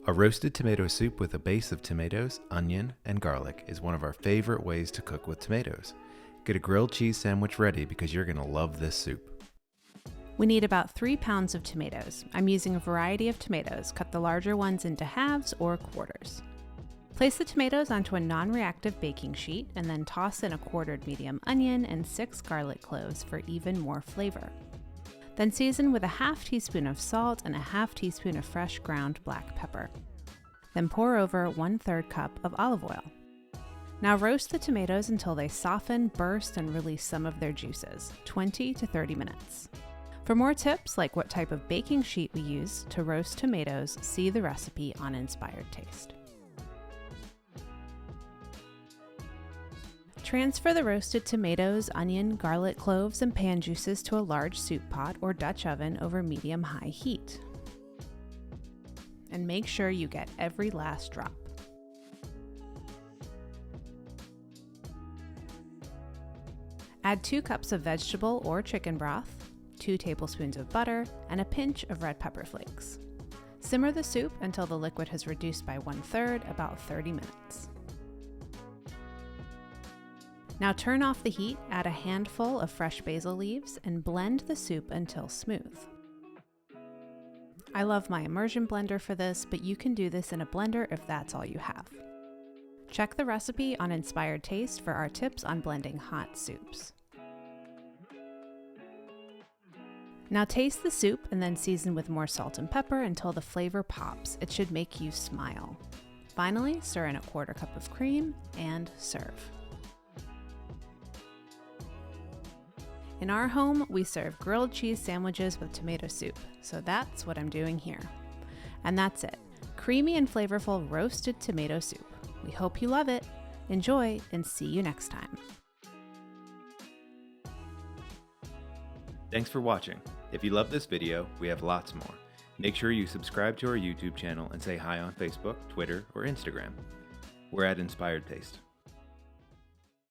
A roasted tomato soup with a base of tomatoes, onion, and garlic is one of our favorite ways to cook with tomatoes. Get a grilled cheese sandwich ready because you're going to love this soup. We need about 3 pounds of tomatoes. I'm using a variety of tomatoes. Cut the larger ones into halves or quarters. Place the tomatoes onto a non-reactive baking sheet and then toss in a quartered medium onion and 6 garlic cloves for even more flavor. Then season with a half teaspoon of salt and a half teaspoon of fresh ground black pepper. Then pour over 1/3 cup of olive oil. Now roast the tomatoes until they soften, burst, and release some of their juices, 20 to 30 minutes. For more tips, like what type of baking sheet we use to roast tomatoes, see the recipe on Inspired Taste. Transfer the roasted tomatoes, onion, garlic cloves, and pan juices to a large soup pot or Dutch oven over medium-high heat. And make sure you get every last drop. Add 2 cups of vegetable or chicken broth, 2 tablespoons of butter, and a pinch of red pepper flakes. Simmer the soup until the liquid has reduced by 1/3, about 30 minutes. Now turn off the heat, add a handful of fresh basil leaves, and blend the soup until smooth. I love my immersion blender for this, but you can do this in a blender if that's all you have. Check the recipe on Inspired Taste for our tips on blending hot soups. Now taste the soup and then season with more salt and pepper until the flavor pops. It should make you smile. Finally, stir in a 1/4 cup of cream and serve. In our home, we serve grilled cheese sandwiches with tomato soup, so that's what I'm doing here. And that's it, creamy and flavorful roasted tomato soup. We hope you love it. Enjoy, and see you next time. Thanks for watching. If you love this video, we have lots more. Make sure you subscribe to our YouTube channel and say hi on Facebook, Twitter, or Instagram. We're at Inspired Taste.